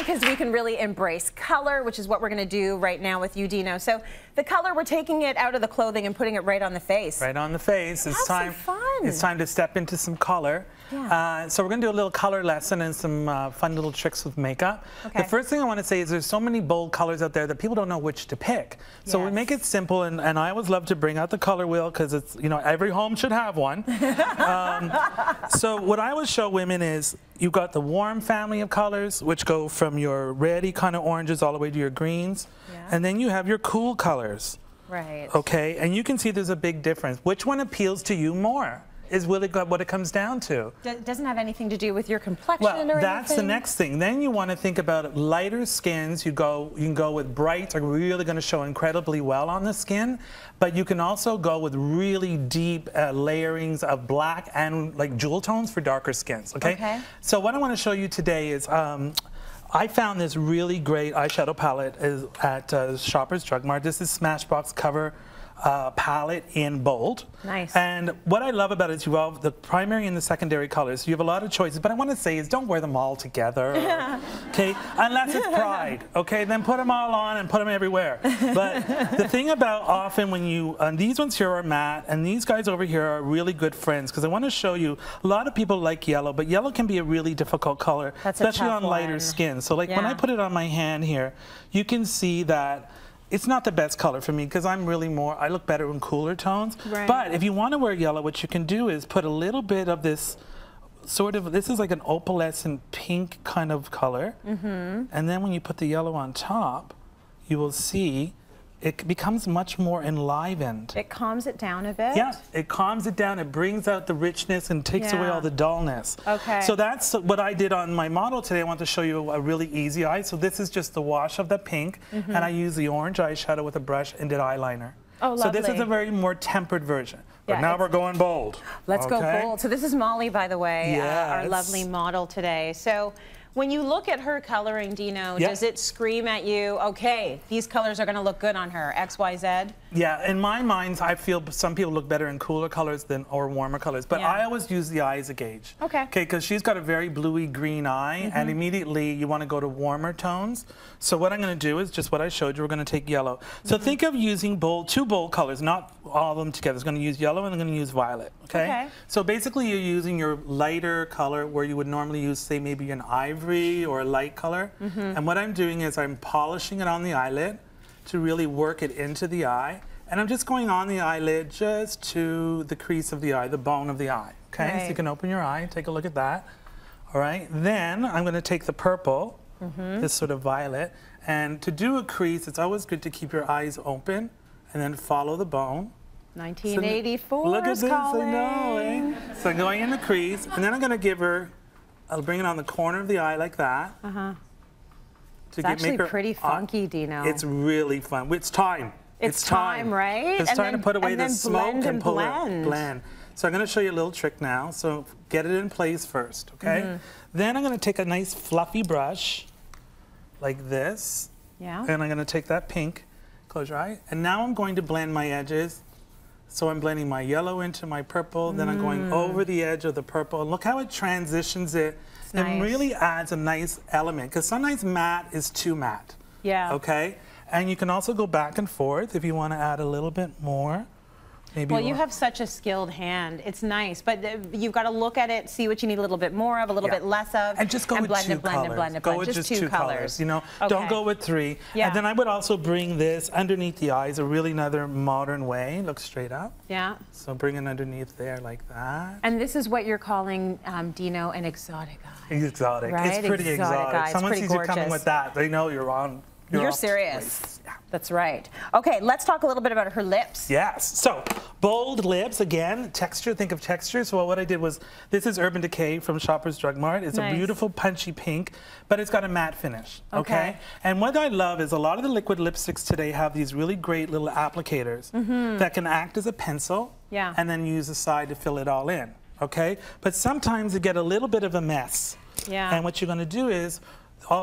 because we can really embrace color, which is what we're going to do right now with you, Dino. So the color, we're taking it out of the clothing and putting it right on the face. Right on the face. It's time. Fun. It's time to step into some color. Yeah. So we're going to do a little color lesson and some fun little tricks with makeup. Okay. The first thing I want to say is there's so many bold colors out there that people don't know which to pick. So we make it simple, and I always love to bring out the color wheel because it's, you know, every home should have one. So what I always show women is you've got the warm family of colors, which go from your reddy kind of oranges all the way to your greens. Yeah. And then you have your cool colors. Right. Okay, and you can see there's a big difference. Which one appeals to you more is really what it comes down to. Doesn't have anything to do with your complexion or anything? Well, that's anything? the next thing. Then you want to think about lighter skins. You can go with brights are really going to show incredibly well on the skin, but you can also go with really deep layerings of black and like jewel tones for darker skins. Okay. So what I want to show you today is I found this really great eyeshadow palette at Shoppers Drug Mart. This is Smashbox Cover palette in bold. Nice. And what I love about it is you have the primary and the secondary colors. So you have a lot of choices, but I want to say is don't wear them all together, okay? Unless it's pride, okay? Then put them all on and put them everywhere. But the thing about often when you, these ones here are matte, and these guys over here are really good friends, because I want to show you, a lot of people like yellow, but yellow can be a really difficult color, especially on lighter skin. So like when I put it on my hand here, you can see that it's not the best color for me because I'm really more, I look better in cooler tones. Right. But if you want to wear yellow, what you can do is put a little bit of this sort of, this is like an opalescent pink kind of color. And then when you put the yellow on top, you will see it becomes much more enlivened. It calms it down a bit? Yeah, it calms it down. It brings out the richness and takes away all the dullness. Okay. So that's what I did on my model today. I want to show you a really easy eye. So this is just the wash of the pink, and I use the orange eyeshadow with a brush and did eyeliner. Oh, lovely. So this is a very more tempered version. But now we're going bold. Let's go bold. So this is Molly, by the way, our lovely model today. So when you look at her coloring, Dino, does it scream at you, okay, these colors are going to look good on her, X, Y, Z? Yeah, in my mind, I feel some people look better in cooler colors or warmer colors, but I always use the eye as a gauge. Okay, because she's got a very bluey green eye, and immediately you want to go to warmer tones. So what I'm going to do is just what I showed you. We're going to take yellow. So think of using two bold colors, not all of them together. I'm going to use yellow and I'm going to use violet. Okay? So basically you're using your lighter color where you would normally use, say, maybe an ivory or a light color. And what I'm doing is I'm polishing it on the eyelid to really work it into the eye. And I'm just going on the eyelid just to the crease of the eye, the bone of the eye. Okay, so you can open your eye, take a look at that. All right, then I'm going to take the purple, this sort of violet, and to do a crease, it's always good to keep your eyes open and then follow the bone. 1984 so, look at this, calling. I know, eh? So I'm going in the crease, and then I'm going to give her, I'll bring it on the corner of the eye like that. It's actually pretty funky, Dino. It's really fun. It's time. It's time, right? It's time to put away the smoke and pull it. Blend. So I'm going to show you a little trick now. So get it in place first, okay? Then I'm going to take a nice fluffy brush like this. Yeah. And I'm going to take that pink, close your eye, and now I'm going to blend my edges. So I'm blending my yellow into my purple, then I'm going over the edge of the purple, and look how it transitions it. It really adds a nice element, because sometimes matte is too matte. Yeah. Okay? And you can also go back and forth if you want to add a little bit more. Maybe well, you have such a skilled hand. It's nice, but you've got to look at it, see what you need a little bit more of, a little bit less of, and just go with two colors. Go with just two colors. You know, don't go with three. Yeah. And then I would also bring this underneath the eyes, a really another modern way. Look straight up. Yeah. So bring it underneath there like that. And this is what you're calling, Dino, an exotic eye. Exotic. Right? It's pretty exotic. Someone sees you coming with that, they know you're on. You're serious. Yeah. That's right. Okay, let's talk a little bit about her lips. Yes. So, bold lips, again, texture, think of texture. So what I did was, this is Urban Decay from Shoppers Drug Mart. It's a beautiful punchy pink, but it's got a matte finish, okay? And what I love is a lot of the liquid lipsticks today have these really great little applicators that can act as a pencil and then use the side to fill it all in, okay? But sometimes you get a little bit of a mess. Yeah. And what you're gonna do is,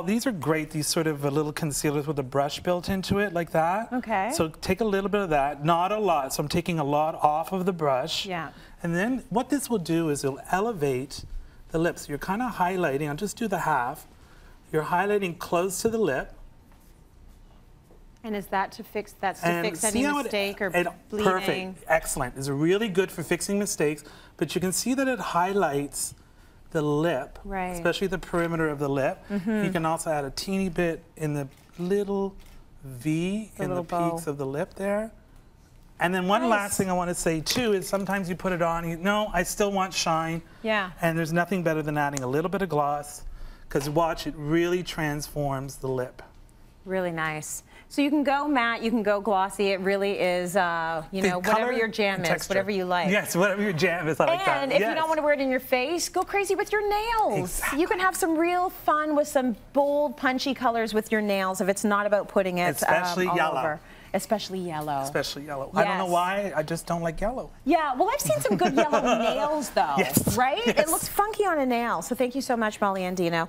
these are great, these sort of little concealers with a brush built into it like that. Okay. So take a little bit of that, not a lot. So I'm taking a lot off of the brush. Yeah. And then what this will do is it'll elevate the lips. You're kind of highlighting, I'll just do the half. you're highlighting close to the lip. And is that to fix, any mistake or bleeding? Perfect, excellent. It's really good for fixing mistakes, but you can see that it highlights the lip, especially the perimeter of the lip. You can also add a teeny bit in the little V in the peaks of the lip there. And then one last thing I want to say too is sometimes you put it on, no, I still want shine. Yeah. And there's nothing better than adding a little bit of gloss, because watch, it really transforms the lip. Really nice. So you can go matte, you can go glossy. It really is, you know, whatever your jam is, whatever you like. Yes, whatever your jam is, I like that. And if you don't want to wear it in your face, go crazy with your nails. Exactly. You can have some real fun with some bold, punchy colors with your nails if it's not about putting it especially all yellow. over. Especially yellow. Especially yellow. Yes. I don't know why, I just don't like yellow. Yeah, well, I've seen some good yellow nails, though. Yes. Right? Yes. It looks funky on a nail. So thank you so much, Molly and Dino.